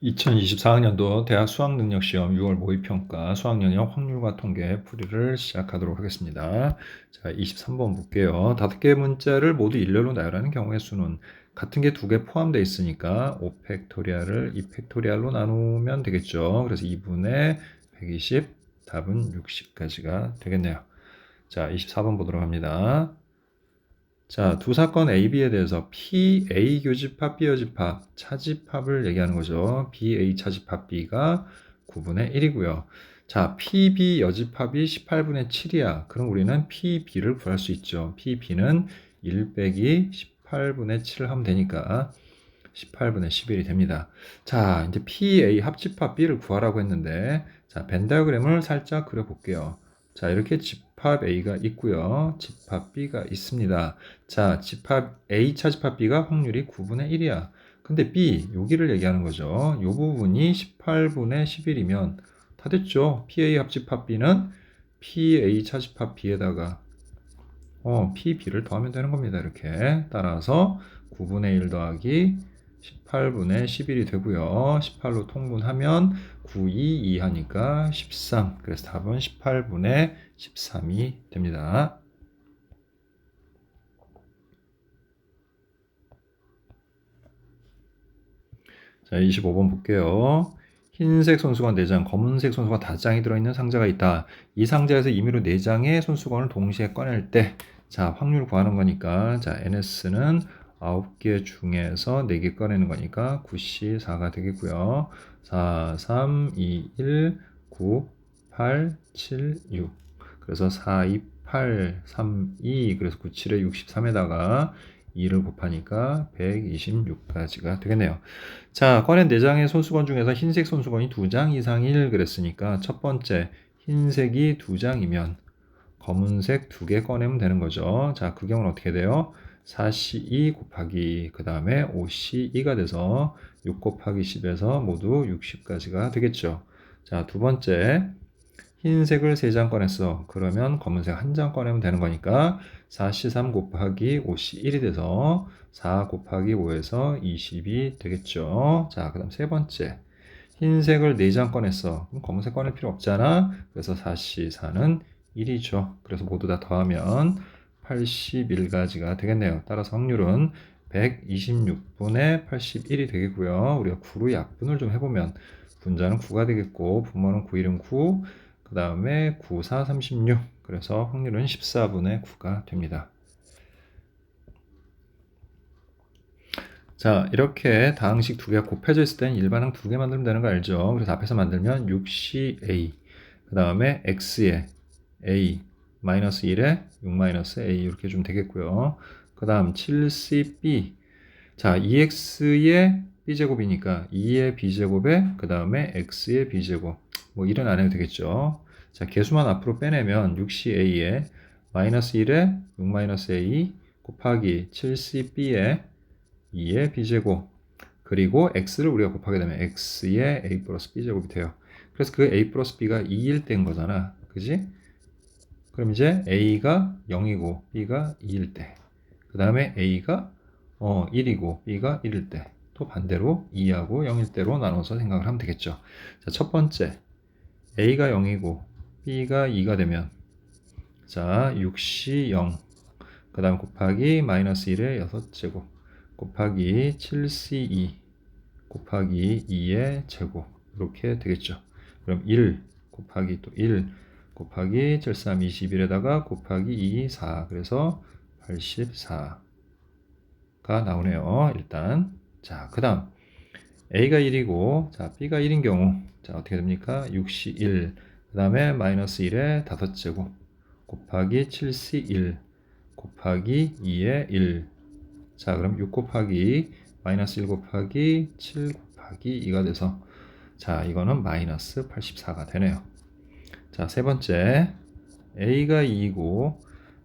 2024학년도 대학 수학능력시험 6월 모의평가 수학영역 확률과 통계 풀이를 시작하도록 하겠습니다. 자, 23번 볼게요. 5개의 문자를 모두 일렬로 나열하는 경우의 수는 같은 게 2개 포함되어 있으니까 5팩토리얼을 2팩토리얼로 나누면 되겠죠. 그래서 2분의 120, 답은 60까지가 되겠네요. 자, 24번 보도록 합니다. 자, 두 사건 A, B에 대해서 PA 교집합, B 여집합, 차집합을 얘기하는 거죠. BA 차집합 B가 9분의 1이고요. 자, PB 여집합이 18분의 7이야. 그럼 우리는 PB를 구할 수 있죠. PB는 1 빼기 18분의 7을 하면 되니까 18분의 11이 됩니다. 자, 이제 PA 합집합 B를 구하라고 했는데, 자, 벤 다이어그램을 살짝 그려볼게요. 자, 이렇게 집합 A가 있고요. 집합 B가 있습니다. 자, 집합 A 차집합 B가 확률이 9분의 1이야. 근데 B, 여기를 얘기하는 거죠. 이 부분이 18분의 11이면 다 됐죠. PA 합집합 B는 PA 차집합 B에다가 PB를 더하면 되는 겁니다. 이렇게. 따라서 9분의 1 더하기 18분의 11이 되고요. 18로 통분하면 9, 2, 2 하니까 13. 그래서 답은 18분의 13이 됩니다. 자, 25번 볼게요. 흰색 손수건 4장, 검은색 손수건 5장이 들어있는 상자가 있다. 이 상자에서 임의로 4장의 손수건을 동시에 꺼낼 때, 자, 확률 구하는 거니까, 자, NS는 9개 중에서 4개 꺼내는 거니까 9C4가 되겠고요. 4, 3, 2, 1, 9, 8, 7, 6. 그래서 4, 2, 8, 3, 2. 그래서 9, 7에 63에다가 2를 곱하니까 126까지가 되겠네요. 자, 꺼낸 4장의 손수건 중에서 흰색 손수건이 2장 이상일 그랬으니까 첫 번째 흰색이 2장이면 검은색 2개 꺼내면 되는 거죠. 자, 그 경우는 어떻게 돼요? 4C2 곱하기 그 다음에 5C2가 돼서 6 곱하기 10에서 모두 60까지가 되겠죠. 자, 두 번째 흰색을 3장 꺼냈어. 그러면 검은색 1장 꺼내면 되는 거니까 4C3 곱하기 5C1이 돼서 4 곱하기 5에서 20이 되겠죠. 자, 그 다음 세 번째. 흰색을 4장 꺼냈어. 그럼 검은색 꺼낼 필요 없잖아. 그래서 4C4는 1이죠. 그래서 모두 다 더하면 81가지가 되겠네요. 따라서 확률은 126분의 81이 되겠고요. 우리가 9로 약분을 좀 해보면 분자는 9가 되겠고 분모는 9, 1은 9, 그 다음에 9, 4, 36. 그래서 확률은 14분의 9가 됩니다. 자, 이렇게 다항식 2개가 곱해져 있을 때는 일반항 2개 만들면 되는 거 알죠? 그래서 앞에서 만들면 6CA, 그 다음에 X에 A, 마이너스 1에 6 마이너스 A 이렇게 좀 되겠고요. 그 다음 7CB, 자, 2X의 B제곱이니까 2의 B제곱에 그 다음에 X의 B제곱, 뭐 이런 안 해도 되겠죠. 자, 개수만 앞으로 빼내면 6CA에 마이너스 1에 6 마이너스 A 곱하기 7CB에 2의 b제곱 그리고 x를 우리가 곱하게 되면 x의 a 플러스 b제곱이 돼요. 그래서 그 a 플러스 b가 2일 때인 거잖아. 그지? 그럼 이제 a가 0이고 b가 2일 때. 그 다음에 a가 1이고 b가 1일 때. 또 반대로 2하고 0일 때로 나눠서 생각을 하면 되겠죠. 자, 첫 번째 a가 0이고 b가 2가 되면 자 6c 0. 그 다음 곱하기 마이너스 1의 6제곱 곱하기 7c2 곱하기 2의 제곱 이렇게 되겠죠. 그럼 1 곱하기 또 1 곱하기 7, 3, 21에다가 곱하기 2, 4 그래서 84가 나오네요. 일단 자, 그 다음 A가 1이고 자 B가 1인 경우 자 어떻게 됩니까? 6C1 그 다음에 마이너스 1의 5제곱 곱하기 7C1 곱하기 2의 1 자, 그럼 6 곱하기 마이너스 1 곱하기 7 곱하기 2가 돼서 자, 이거는 마이너스 84가 되네요. 자, 세 번째 A가 2이고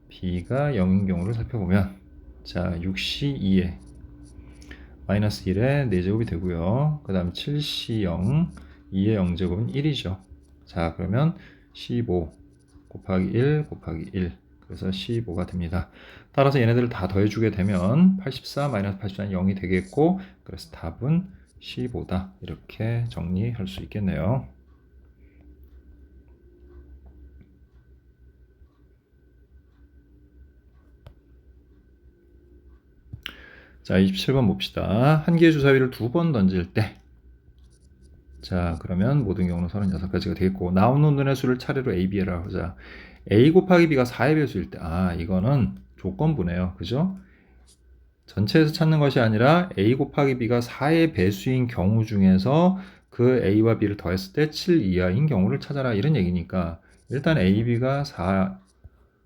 B가 0인 경우를 살펴보면 자, 6C2에 마이너스 1에 4제곱이 되고요. 그 다음 7C0 2의 0제곱은 1이죠. 자, 그러면 15 곱하기 1 곱하기 1 그래서 15가 됩니다. 따라서 얘네들을 다 더해주게 되면 84 마이너스 84는 0이 되겠고 그래서 답은 15다. 이렇게 정리할 수 있겠네요. 자, 27번 봅시다. 한 개의 주사위를 2번 던질 때, 자, 그러면 모든 경우는 36가지가 되겠고, 나오는 눈의 수를 차례로 A, B라고 하자. A 곱하기 B가 4의 배수일 때, 이거는 조건부네요. 그죠? 전체에서 찾는 것이 아니라 A 곱하기 B가 4의 배수인 경우 중에서 그 A와 B를 더했을 때 7 이하인 경우를 찾아라. 이런 얘기니까, 일단 A, B가 4,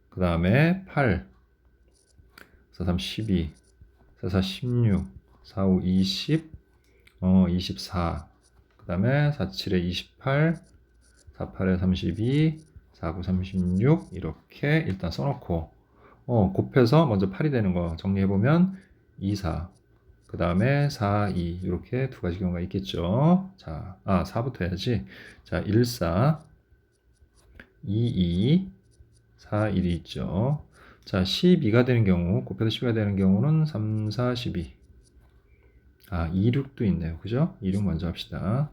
그 다음에 8, 4, 3, 12, 4, 4, 16, 4, 5, 20, 24, 그 다음에 4, 7에 28, 4, 8에 32, 4, 9, 36 이렇게 일단 써놓고 곱해서 먼저 8이 되는 거 정리해보면 2, 4, 그 다음에 4, 2 이렇게 두 가지 경우가 있겠죠. 자, 4부터 해야지. 자, 1, 4, 2, 2, 4, 1이 있죠. 자, 12가 되는 경우, 곱해서 12가 되는 경우는 3, 4, 12. 2, 6도 있네요. 그죠? 2, 6 먼저 합시다.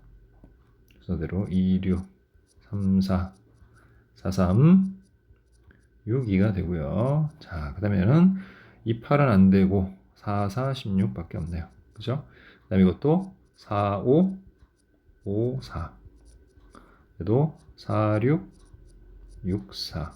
순서대로 2, 6, 3, 4, 4, 3, 6, 2가 되고요. 자, 그 다음에는 2, 8은 안 되고 4, 4, 16 밖에 없네요. 그죠? 그 다음에 이것도 4, 5, 5, 4. 그래도 4, 6, 6, 4.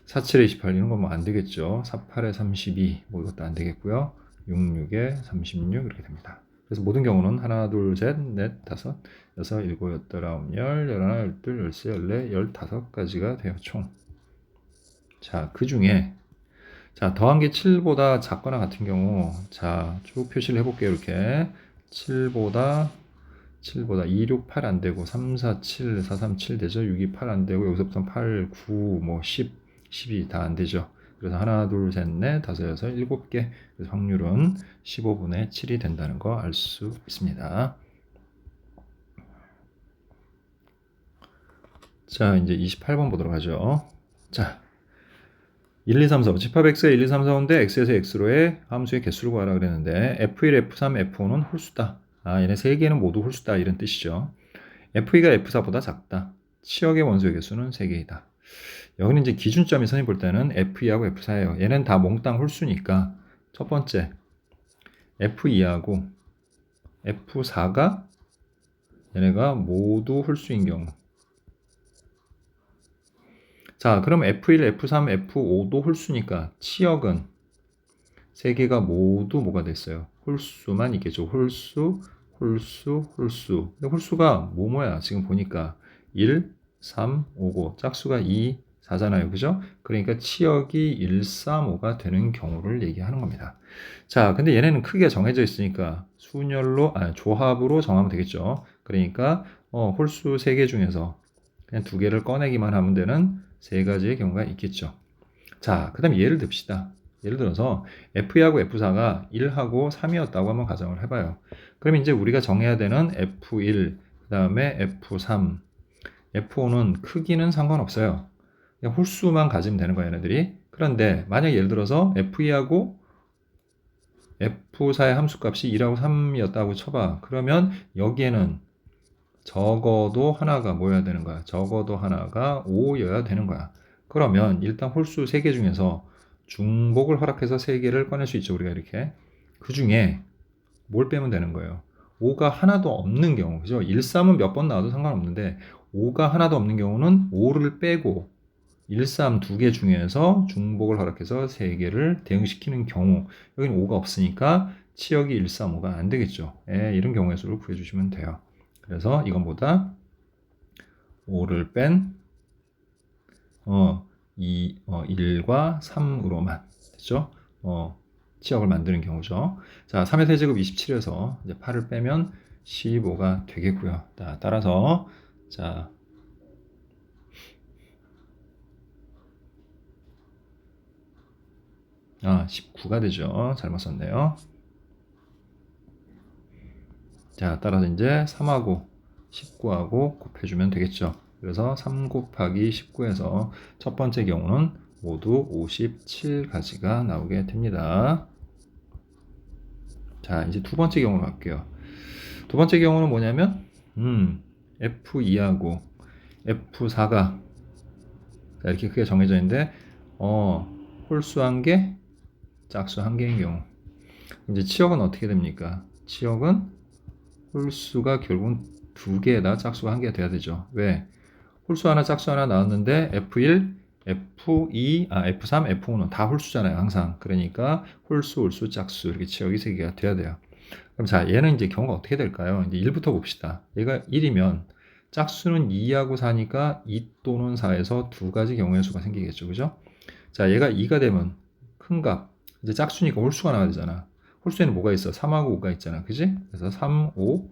4, 7에 28 이런 거 뭐 안 되겠죠. 4, 8에 32 뭐 이것도 안 되겠고요. 6, 6에 36 이렇게 됩니다. 그래서 모든 경우는 하나, 둘, 셋, 넷, 다섯, 여섯, 일곱, 여덟, 아홉, 열, 열하나, 열둘, 열세, 열네, 15가지가 돼요. 총. 자, 그 중에 자, 더한 게 7보다 작거나 같은 경우 자, 쭉 표시를 해볼게요. 이렇게 7보다 2, 6, 8 안 되고 3, 4, 7, 4, 3, 7 되죠. 6, 2, 8 안 되고 여기서부터 8, 9, 뭐 10, 12 다 안 되죠. 그래서 하나, 둘, 셋, 넷, 다섯, 여섯, 7개. 그래서 확률은 15분의 7이 된다는 거 알 수 있습니다. 자, 이제 28번 보도록 하죠. 자, 1, 2, 3, 4. 집합 x에 1, 2, 3, 4, 5인데 x에서 x로의 함수의 개수를 구하라 그랬는데 f1, f3, f5는 홀수다. 얘네 세 개는 모두 홀수다 이런 뜻이죠. f2가 f4보다 작다. 치역의 원소의 개수는 3개이다. 여기는 이제 기준점이 선생님 볼 때는 f2하고 f4예요. 얘는 다 몽땅 홀수니까 첫 번째 f2하고 f4가 얘네가 모두 홀수인 경우. 자, 그럼 f1, f3, f5도 홀수니까 치역은 세 개가 모두 뭐가 됐어요? 홀수만 있겠죠. 홀수, 홀수, 홀수. 근데 홀수가 뭐야? 지금 보니까 1, 3, 5고 짝수가 2, 4잖아요. 그죠? 그러니까 치역이 1, 3, 5가 되는 경우를 얘기하는 겁니다. 자, 근데 얘네는 크게 정해져 있으니까 조합으로 정하면 되겠죠. 그러니까 홀수 3개 중에서 그냥 2개를 꺼내기만 하면 되는 3가지의 경우가 있겠죠. 자, 그 다음에 예를 듭시다. 예를 들어서 F2하고 F4가 1하고 3이었다고 한번 가정을 해봐요. 그럼 이제 우리가 정해야 되는 F1, 그 다음에 F3, F5는 크기는 상관없어요. 그냥 홀수만 가지면 되는 거예요, 얘네들이. 그런데 만약 예를 들어서 F2하고 F4의 함수값이 1하고 3이었다고 쳐봐. 그러면 여기에는 적어도 하나가 뭐여야 되는 거야? 적어도 하나가 5여야 되는 거야. 그러면 일단 홀수 3개 중에서 중복을 허락해서 3개를 꺼낼 수 있죠. 우리가 이렇게. 그 중에 뭘 빼면 되는 거예요? 5가 하나도 없는 경우. 그죠? 1, 3은 몇 번 나와도 상관없는데 5가 하나도 없는 경우는 5를 빼고 1, 3 2개 중에서 중복을 허락해서 3개를 대응시키는 경우. 여기는 5가 없으니까 치역이 1, 3, 5가 안 되겠죠. 이런 경우의 수를 구해주시면 돼요. 그래서 이건보다 5를 뺀 1과 3으로만 됐죠? 치역을 만드는 경우죠. 자, 3의 세제곱 27에서 이제 8을 빼면 15가 되겠고요. 자, 따라서 자 19가 되죠. 잘못 썼네요. 자, 따라서 이제 3하고 19하고 곱해주면 되겠죠. 그래서 3 곱하기 19에서 첫 번째 경우는 모두 57가지가 나오게 됩니다. 자, 이제 두 번째 경우로 갈게요. 두 번째 경우는 뭐냐면 F2하고 F4가 이렇게 크게 정해져 있는데 홀수 1개, 짝수 1개인 경우. 이제 치역은 어떻게 됩니까? 치역은 홀수가 결국은 2개에다 짝수가 1개가 돼야 되죠. 왜? 홀수 하나, 짝수 하나 나왔는데 F1, F2, F3, F5는 다 홀수잖아요. 항상. 그러니까 홀수, 홀수, 짝수 이렇게 치역이 3개가 돼야 돼요. 그럼 자, 얘는 이제 경우가 어떻게 될까요? 이제 1부터 봅시다. 얘가 1이면 짝수는 2하고 4니까 2 또는 4에서 두 가지 경우의 수가 생기겠죠. 그죠? 자, 얘가 2가 되면 큰 값. 이제 짝수니까 홀수가 나와야 되잖아. 홀수에는 뭐가 있어? 3하고 5가 있잖아. 그지? 그래서 3, 5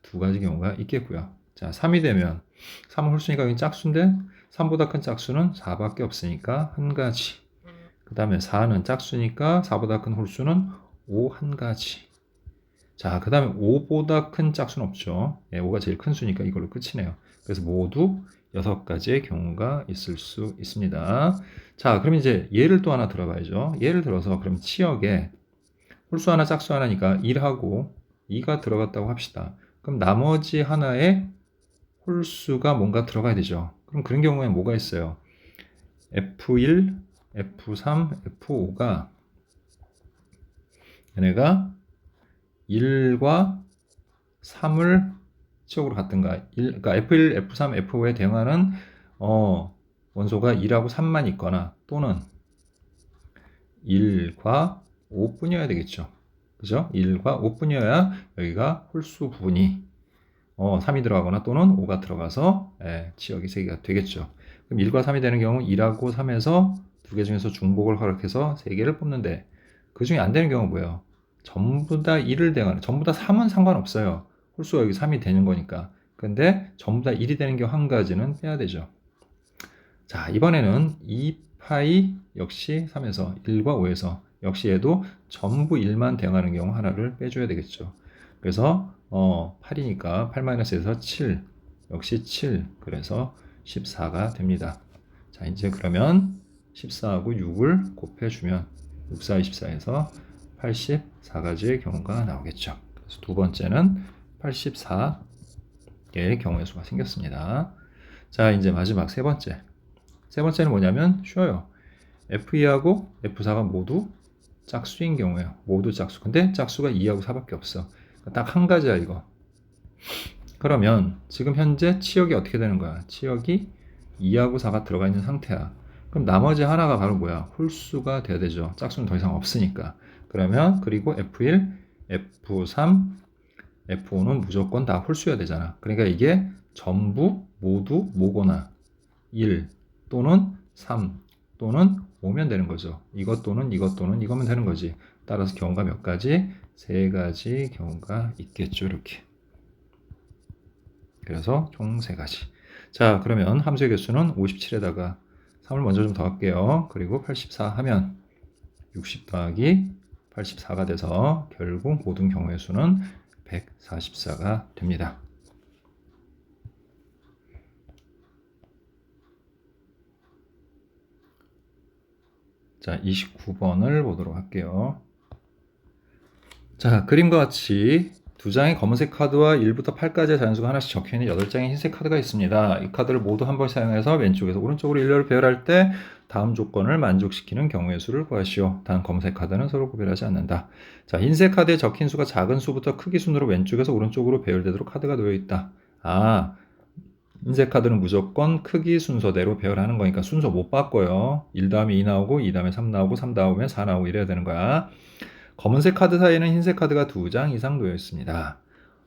두 가지 경우가 있겠고요. 자, 3이 되면 3은 홀수니까 여기 짝수인데 3보다 큰 짝수는 4밖에 없으니까 한 가지. 그 다음에 4는 짝수니까 4보다 큰 홀수는 5 한 가지. 자, 그 다음에 5보다 큰 짝수는 없죠. 5가 제일 큰 수니까 이걸로 끝이네요. 그래서 모두 6가지의 경우가 있을 수 있습니다. 자, 그럼 이제 예를 또 하나 들어봐야죠. 예를 들어서 그럼 치역에 홀수 하나 짝수 하나니까 1하고 2가 들어갔다고 합시다. 그럼 나머지 하나에 홀수가 뭔가 들어가야 되죠. 그럼 그런 경우에 뭐가 있어요? F1, F3, F5가 얘네가 1과 3을 치역으로 갖든가 그러니까 F1, F3, F5에 대응하는 원소가 1하고 3만 있거나 또는 1과 5뿐이어야 되겠죠. 그죠? 1과 5뿐이어야 여기가 홀수 부분이 3이 들어가거나 또는 5가 들어가서 치역이 3개가 되겠죠. 그럼 1과 3이 되는 경우 1하고 3에서 두 개 중에서 중복을 허락해서 3개를 뽑는데 그 중에 안 되는 경우는 뭐예요? 전부 다 1을 대응하는, 전부 다 3은 상관없어요. 홀수가 여기 3이 되는 거니까. 근데 전부 다 1이 되는 경우 한 가지는 빼야 되죠. 자, 이번에는 2파이 역시 3에서 1과 5에서 역시 얘도 전부 1만 대응하는 경우 하나를 빼줘야 되겠죠. 그래서 8이니까 8-1에서 7 역시 7 그래서 14가 됩니다. 자, 이제 그러면 14하고 6을 곱해주면 6, 4, 24에서 84가지의 경우가 나오겠죠. 그래서 두 번째는 84개의 경우의 수가 생겼습니다. 자, 이제 마지막 세 번째. 세 번째는 뭐냐면 쉬워요. F2하고 F4가 모두 짝수인 경우예요. 모두 짝수. 근데 짝수가 2하고 4밖에 없어. 딱 한 가지야 이거. 그러면 지금 현재 치역이 어떻게 되는 거야? 치역이 2하고 4가 들어가 있는 상태야. 그럼 나머지 하나가 바로 뭐야? 홀수가 돼야 되죠. 짝수는 더 이상 없으니까. 그러면 그리고 F1, F3, F5는 무조건 다 홀수여야 되잖아. 그러니까 이게 전부 모두 뭐거나 1 또는 3 또는 5면 되는 거죠. 이것 또는 이것 또는 이거면 되는 거지. 따라서 경우가 몇 가지? 세 가지 경우가 있겠죠. 이렇게. 그래서 총 세 가지. 자, 그러면 함수의 개수는 57에다가 3을 먼저 좀 더할게요. 그리고 84 하면 60 더하기 84가 돼서 결국 모든 경우의 수는 144가 됩니다. 자, 29번을 보도록 할게요. 자, 그림과 같이 두 장의 검은색 카드와 1부터 8까지의 자연수가 하나씩 적혀있는 8장의 흰색 카드가 있습니다. 이 카드를 모두 한 번 사용해서 왼쪽에서 오른쪽으로 일렬을 배열할 때 다음 조건을 만족시키는 경우의 수를 구하시오. 단 검은색 카드는 서로 구별하지 않는다. 자, 흰색 카드에 적힌 수가 작은 수부터 크기 순으로 왼쪽에서 오른쪽으로 배열되도록 카드가 놓여 있다. 흰색 카드는 무조건 크기 순서대로 배열하는 거니까 순서 못 바꿔요. 1 다음에 2 나오고 2 다음에 3 나오고 3 다음에 4 나오고 이래야 되는 거야. 검은색 카드 사이에는 흰색 카드가 2장 이상 놓여 있습니다.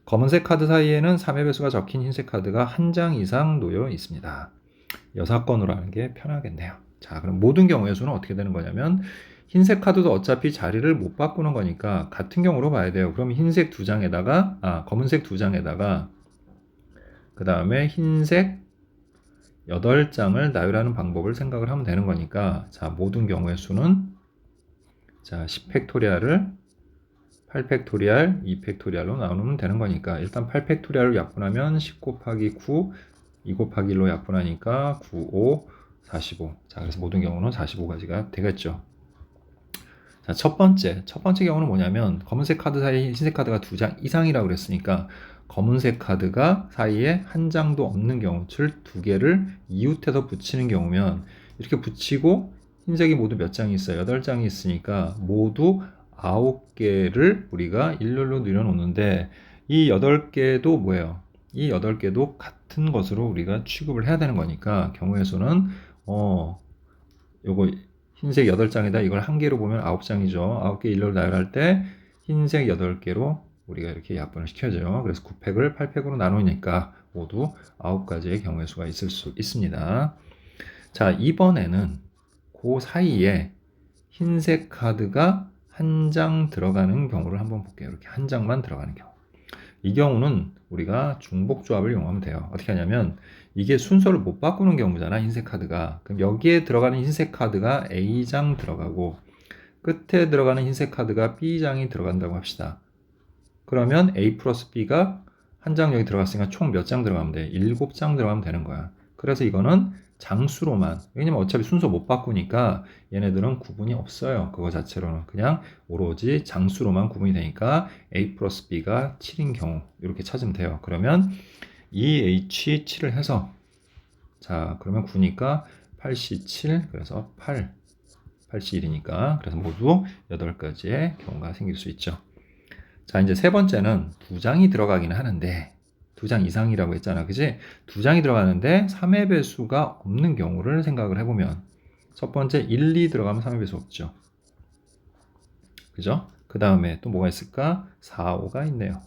검은색 카드 사이에는 3의 배수가 적힌 흰색 카드가 1장 이상 놓여 있습니다. 여사건으로 하는 게 편하겠네요. 자, 그럼 모든 경우의 수는 어떻게 되는 거냐면 흰색 카드도 어차피 자리를 못 바꾸는 거니까 같은 경우로 봐야 돼요. 그럼 흰색 2장에다가 검은색 2장에다가 그 다음에 흰색 8장을 나열하는 방법을 생각을 하면 되는 거니까 자, 모든 경우의 수는 자, 10팩토리알을 8팩토리알, 2팩토리알로 나누면 되는 거니까 일단 8팩토리알로 약분하면 10 곱하기 9, 2 곱하기 1로 약분하니까 9, 5, 45. 자, 그래서 모든 경우는 45가지가 되겠죠. 자, 첫 번째 경우는 뭐냐면 검은색 카드 사이 흰색 카드가 2장 이상이라고 그랬으니까 검은색 카드가 사이에 한 장도 없는 경우, 즉 두 개를 이웃해서 붙이는 경우면 이렇게 붙이고 흰색이 모두 몇 장이 있어요? 8장이 있으니까 모두 9개를 우리가 일렬로 늘여놓는데 이 8개도 뭐예요? 이 8개도 같은 것으로 우리가 취급을 해야 되는 거니까 경우의 수는 요거 흰색 8장에다 이걸 한 개로 보면 9장이죠. 9개 일렬로 나열할 때 흰색 8개로 우리가 이렇게 약분을 시켜줘요. 그래서 9팩을 8팩으로 나누니까 모두 9가지의 경우의 수가 있을 수 있습니다. 자, 이번에는 그 사이에 흰색 카드가 한 장 들어가는 경우를 한번 볼게요. 이렇게 한 장만 들어가는 경우. 이 경우는 우리가 중복 조합을 이용하면 돼요. 어떻게 하냐면 이게 순서를 못 바꾸는 경우잖아, 흰색 카드가. 그럼 여기에 들어가는 흰색 카드가 A장 들어가고 끝에 들어가는 흰색 카드가 B장이 들어간다고 합시다. 그러면 A 플러스 B가 한 장 여기 들어갔으니까 총 몇 장 들어가면 돼? 7장 들어가면 되는 거야. 그래서 이거는 장수로만, 왜냐면 어차피 순서 못 바꾸니까 얘네들은 구분이 없어요. 그거 자체로는 그냥 오로지 장수로만 구분이 되니까 A 플러스 B가 7인 경우 이렇게 찾으면 돼요. 그러면 2H 7을 해서 자 그러면 9니까 8C7 그래서 8C1이니까 그래서 모두 8가지의 경우가 생길 수 있죠. 자 이제 세 번째는 2장이 들어가긴 하는데 2장 이상이라고 했잖아, 그지? 2장이 들어가는데 3의 배수가 없는 경우를 생각을 해보면 첫 번째 1, 2 들어가면 3의 배수 없죠. 그죠? 그 다음에 또 뭐가 있을까? 4, 5가 있네요.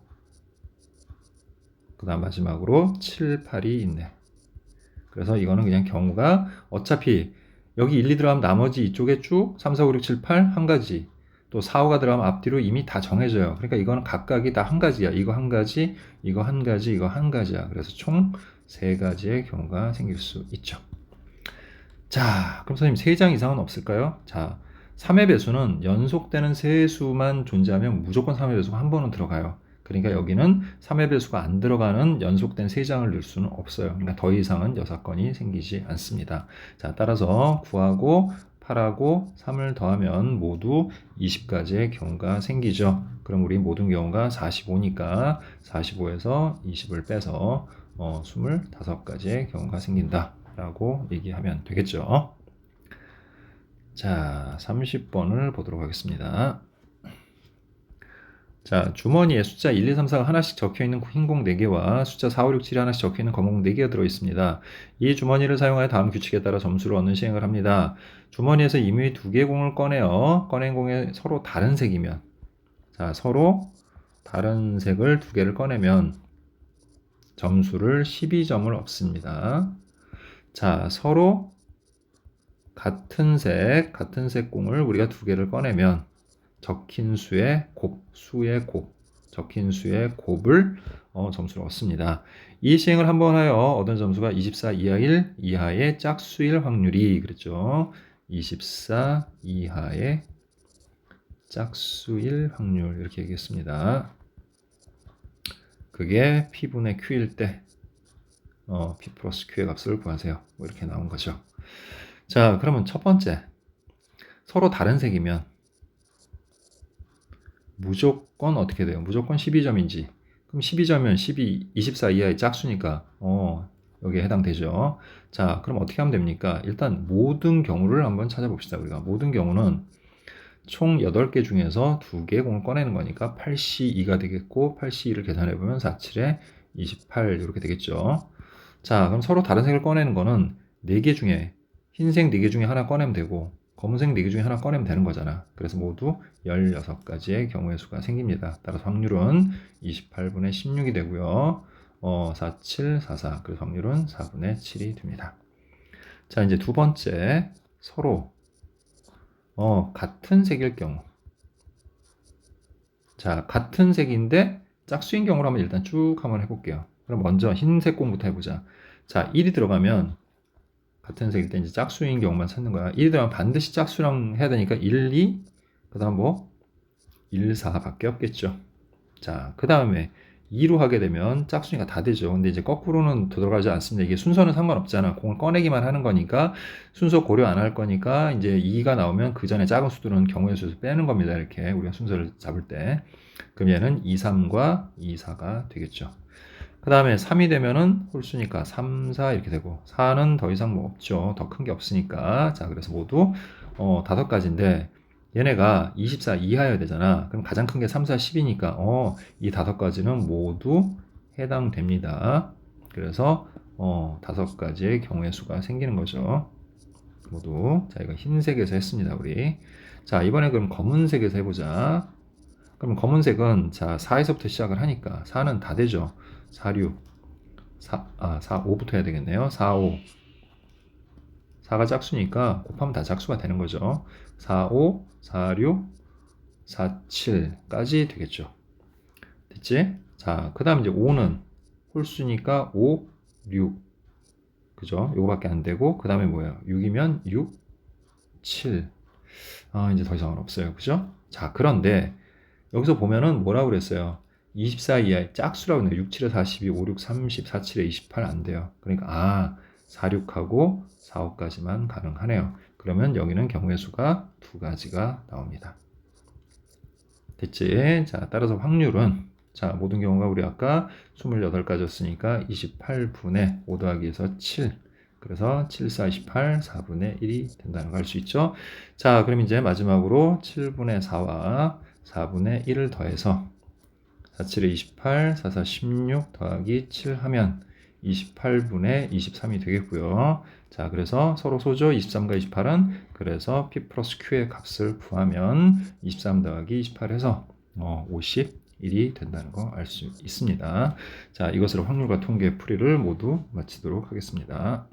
그 다음 마지막으로 7, 8이 있네. 그래서 이거는 그냥 경우가 어차피 여기 1, 2 들어가면 나머지 이쪽에 쭉 3, 4, 5, 6, 7, 8 한 가지 또 4, 5가 들어가면 앞뒤로 이미 다 정해져요. 그러니까 이거는 각각이 다 한 가지야. 이거 한 가지, 이거 한 가지, 이거 한 가지야. 그래서 총 3가지의 경우가 생길 수 있죠. 자, 그럼 선생님 3장 이상은 없을까요? 자, 3의 배수는 연속되는 세수만 존재하면 무조건 3의 배수가 한 번은 들어가요. 그러니까 여기는 3의 배수가 안 들어가는 연속된 3장을 넣을 수는 없어요. 그러니까 더 이상은 여사건이 생기지 않습니다. 자, 따라서 9하고 8하고 3을 더하면 모두 20가지의 경우가 생기죠. 그럼 우리 모든 경우가 45니까 45에서 20을 빼서 25가지의 경우가 생긴다 라고 얘기하면 되겠죠. 자, 30번을 보도록 하겠습니다. 자, 주머니에 숫자 1, 2, 3, 4가 하나씩 적혀있는 흰 공 4개와 숫자 4, 5, 6, 7이 하나씩 적혀있는 검은 공 4개가 들어있습니다. 이 주머니를 사용하여 다음 규칙에 따라 점수를 얻는 시행을 합니다. 주머니에서 이미 2개 공을 꺼낸 공에 서로 다른 색이면 자, 서로 다른 색을 2개를 꺼내면 점수를 12점을 얻습니다. 자, 서로 같은 색 공을 우리가 2개를 꺼내면 적힌 수의 곱을 점수를 얻습니다. 이 시행을 한번 하여 얻은 점수가 24 이하 1 이하의 짝수일 확률이 그랬죠. 24 이하의 짝수일 확률 이렇게 얘기했습니다. 그게 P분의 Q일 때 P 플러스 Q의 값을 구하세요. 뭐 이렇게 나온 거죠. 자, 그러면 첫 번째 서로 다른 색이면 무조건 어떻게 돼요? 무조건 12점인지. 그럼 12점이면 24 이하의 짝수니까 여기에 해당되죠. 자, 그럼 어떻게 하면 됩니까? 일단 모든 경우를 한번 찾아봅시다. 우리가 모든 경우는 총 8개 중에서 2개 공을 꺼내는 거니까 8C2가 되겠고 8C2를 계산해보면 4, 7에 28 이렇게 되겠죠. 자, 그럼 서로 다른 색을 꺼내는 거는 4개 중에 흰색 4개 중에 하나 꺼내면 되고 검은색 4개 중에 하나 꺼내면 되는 거잖아. 그래서 모두 16가지의 경우의 수가 생깁니다. 따라서 확률은 28분의 16이 되고요. 4, 7, 4, 4. 그래서 확률은 4분의 7이 됩니다. 자, 이제 두 번째 서로 같은 색일 경우. 자, 같은 색인데 짝수인 경우로 한번 일단 쭉 한번 해볼게요. 그럼 먼저 흰색 공부터 해보자. 자, 1이 들어가면 같은 색일 때 이제 짝수인 경우만 찾는 거야. 1이 들어가면 반드시 짝수랑 해야 되니까 1, 2, 그 다음 1, 4밖에 없겠죠. 자, 그 다음에 2로 하게 되면 짝수니까 다 되죠. 근데 이제 거꾸로는 들어가지 않습니다. 이게 순서는 상관없잖아. 공을 꺼내기만 하는 거니까 순서 고려 안 할 거니까 이제 2가 나오면 그 전에 작은 수들은 경우의 수를 빼는 겁니다. 이렇게 우리가 순서를 잡을 때. 그럼 얘는 2, 3과 2, 4가 되겠죠. 그 다음에 3이 되면은 홀수니까 3, 4 이렇게 되고 4는 더 이상 뭐 없죠. 더 큰 게 없으니까. 자, 그래서 모두 5가지인데 얘네가 24 이하여야 되잖아. 그럼 가장 큰 게 3, 4, 10이니까 이 5가지는 모두 해당됩니다. 그래서 5가지의 경우의 수가 생기는 거죠. 모두. 자, 이거 흰색에서 했습니다, 우리. 자, 이번에 그럼 검은색에서 해보자. 그럼 검은색은 자, 4에서부터 시작을 하니까 4는 다 되죠. 4, 6, 4, 5부터 해야 되겠네요. 4, 5. 4가 짝수니까 곱하면 다 짝수가 되는 거죠. 4, 5, 4, 6, 4, 7까지 되겠죠. 됐지? 자, 그 다음 이제 5는 홀수니까 5, 6. 그죠? 요거밖에 안 되고, 그 다음에 뭐예요? 6이면 6, 7. 이제 더 이상은 없어요. 그죠? 자, 그런데 여기서 보면은 뭐라고 그랬어요? 24 이하의 짝수라고 했네요. 6, 7에 42, 5, 6, 30, 4, 7에 28 안 돼요. 그러니까 4, 6하고 4, 5까지만 가능하네요. 그러면 여기는 경우의 수가 2가지가 나옵니다. 됐지? 자, 따라서 확률은 자, 모든 경우가 우리 아까 28가지였으니까 28분의 5 더하기에서 7. 그래서 7, 4, 28, 4분의 1이 된다는 걸 알 수 있죠. 자, 그럼 이제 마지막으로 7분의 4와 4분의 1을 더해서 4, 7에 28, 4, 4, 16 더하기 7 하면 28분의 23이 되겠고요. 자, 그래서 서로 소죠. 23과 28은 그래서 P 플러스 Q의 값을 구하면 23 더하기 28 해서 51이 된다는 거 알 수 있습니다. 자, 이것으로 확률과 통계 풀이를 모두 마치도록 하겠습니다.